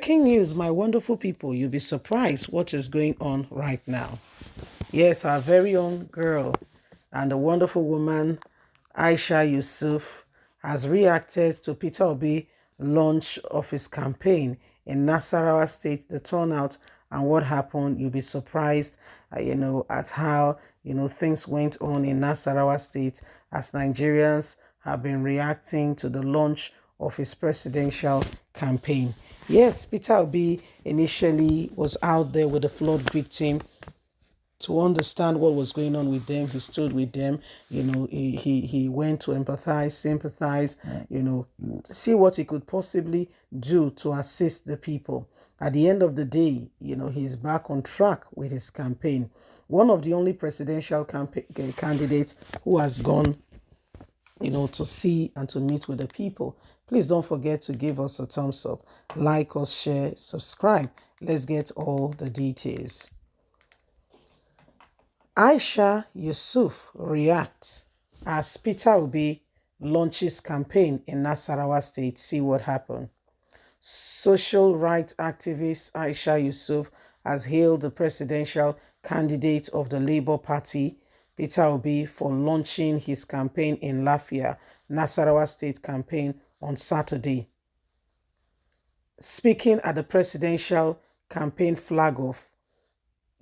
Breaking news, my wonderful people. You'll be surprised what is going on right now. Yes, our very own girl and the wonderful woman, Aisha Yesufu, has reacted to Peter Obi launch of his campaign in Nasarawa State, the turnout and what happened. You'll be surprised, at how, things went on in Nasarawa State as Nigerians have been reacting to the launch of his presidential campaign. Yes, Peter Obi initially was out there with the flood victim to understand what was going on with them. He stood with them, he went to empathize, sympathize, see what he could possibly do to assist the people. At the end of the day, he's back on track with his campaign. One of the only presidential candidates who has gone to see and to meet with the people. Please don't forget to give us a thumbs up, like us, share, subscribe. Let's get all the details. Aisha Yesufu reacts as Peter Obi launches campaign in Nasarawa State. See what happened. Social rights activist Aisha Yesufu has hailed the presidential candidate of the Labour Party, Peter Obi, for launching his campaign in Lafia, Nasarawa State campaign on Saturday. Speaking at the presidential campaign flag-off,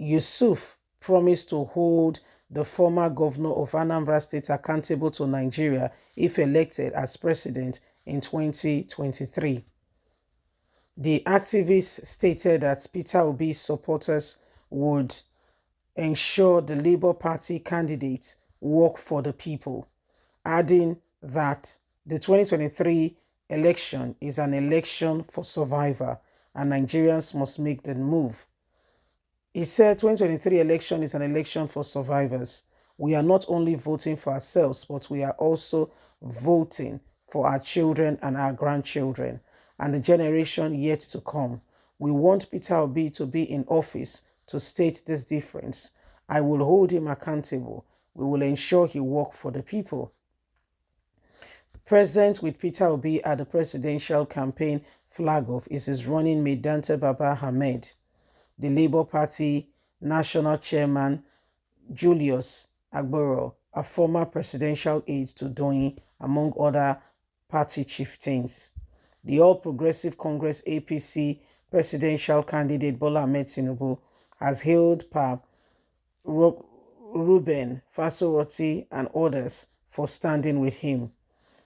Yesufu promised to hold the former governor of Anambra State accountable to Nigeria if elected as president in 2023. The activist stated that Peter Obi's supporters would ensure the Labour Party candidates work for the people, adding that the 2023 election is an election for survivor and Nigerians must make the move. He said 2023 election is an election for survivors. We are not only voting for ourselves, but we are also voting for our children and our grandchildren and the generation yet to come. We want Peter Obi to be in office to state this difference. I will hold him accountable. We will ensure he works for the people. Present with Peter Obi at the presidential campaign flag-off is his running mate Dante Baba Ahmed, the Labour Party National Chairman Julius Agboro, a former presidential aide to Doyin, among other party chieftains. The All Progressive Congress APC presidential candidate Bola Ahmed Tinubu has hailed Ruben Fasoroti and others for standing with him.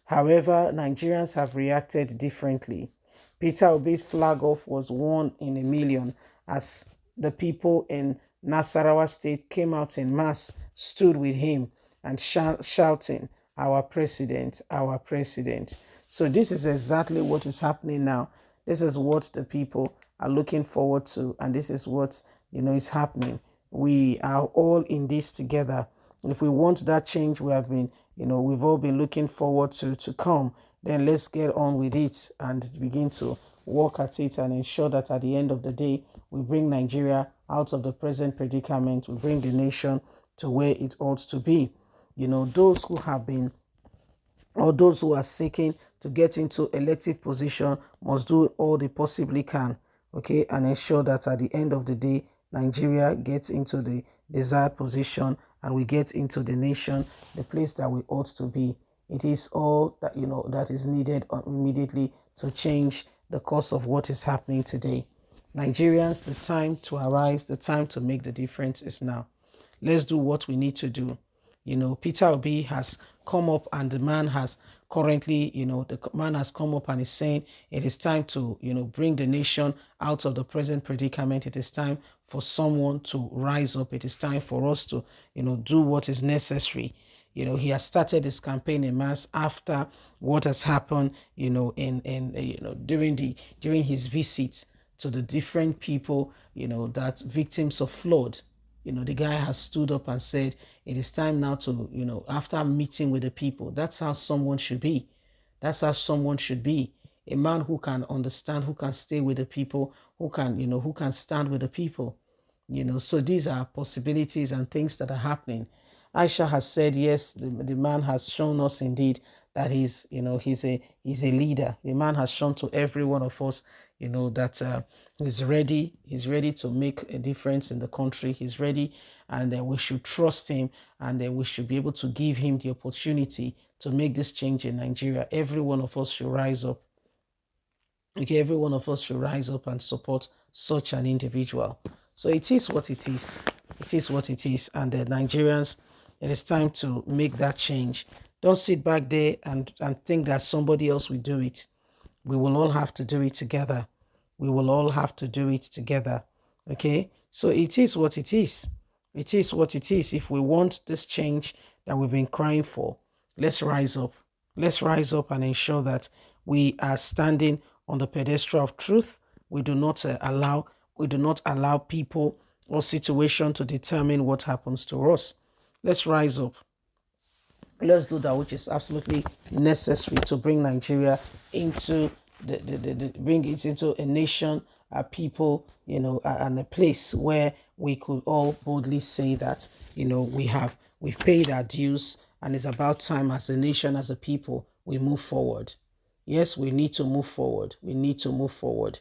However, Nigerians have reacted differently. Peter Obi's flag-off was one in a million as the people in Nasarawa State came out in mass, stood with him and shouting, "Our president, our president." So this is exactly what is happening now. This is what the people are looking forward to, and this is what is happening. We are all in this together. If we want that change we have been, we've all been looking forward to come, then let's get on with it and begin to work at it and ensure that at the end of the day, we bring Nigeria out of the present predicament. We bring the nation to where it ought to be. Those who have been, or those who are seeking to get into elective position must do all they possibly can, okay, and ensure that at the end of the day, Nigeria gets into the desired position and we get into the nation, the place that we ought to be. It is all that, that is needed immediately to change the course of what is happening today. Nigerians, the time to arise, the time to make the difference is now. Let's do what we need to do. Peter Obi has come up and the man has currently, the man has come up and is saying it is time to, bring the nation out of the present predicament. It is time for someone to rise up. It is time for us to, do what is necessary. He has started his campaign in mass after what has happened, during his visits to the different people, that victims of flood. The guy has stood up and said, it is time now to, after meeting with the people, that's how someone should be. That's how someone should be. A man who can understand, who can stay with the people, who can, who can stand with the people. So these are possibilities and things that are happening. Aisha has said, yes, the man has shown us indeed that he's a leader. The man has shown to every one of us, that he's ready. He's ready to make a difference in the country. He's ready, and we should trust him, and we should be able to give him the opportunity to make this change in Nigeria. Every one of us should rise up. Okay, every one of us should rise up and support such an individual. So it is what it is. It is what it is. And the Nigerians, it is time to make that change. Don't sit back there and think that somebody else will do it. We will all have to do it together. We will all have to do it together. Okay? So it is what it is. It is what it is. If we want this change that we've been crying for, let's rise up. Let's rise up and ensure that we are standing on the pedestal of truth. We do not allow people or situation to determine what happens to us. Let's rise up. Let's do that which is absolutely necessary to bring Nigeria into bring it into a nation, a people, and a place where we could all boldly say that, we've paid our dues, and it's about time as a nation, as a people, we move forward. Yes, we need to move forward. We need to move forward.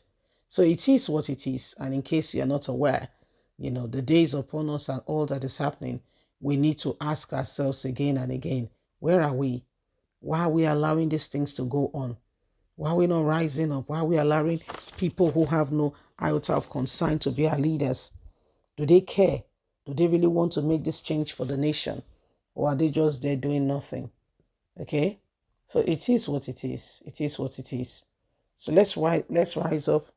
So it is what it is. And in case you're not aware, the days upon us and all that is happening, we need to ask ourselves again and again, where are we? Why are we allowing these things to go on? Why are we not rising up? Why are we allowing people who have no iota of concern to be our leaders? Do they care? Do they really want to make this change for the nation? Or are they just there doing nothing? Okay? So it is what it is. It is what it is. So let's rise up.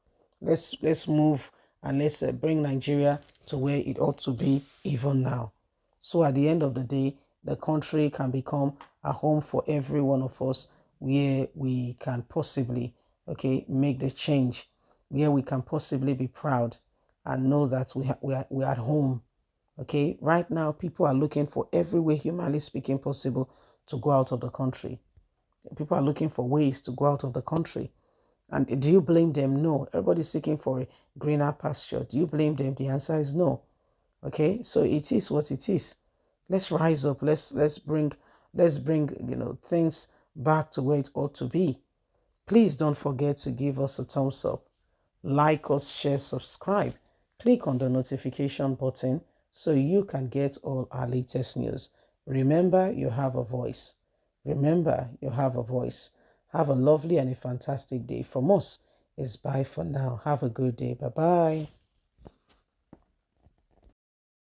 Let's move, and let's bring Nigeria to where it ought to be even now. So at the end of the day, the country can become a home for every one of us, where we can possibly, make the change, where we can possibly be proud and know that we're at home. Okay, right now people are looking for every way, humanly speaking, possible to go out of the country. People are looking for ways to go out of the country. And do you blame them? No. Everybody's seeking for a greener pasture. Do you blame them? The answer is no. Okay, so it is what it is. Let's rise up. Let's bring things back to where it ought to be. Please don't forget to give us a thumbs up, like us, share, subscribe. Click on the notification button so you can get all our latest news. Remember, you have a voice. Remember, you have a voice. Have a lovely and a fantastic day. From us, it's bye for now. Have a good day. Bye-bye.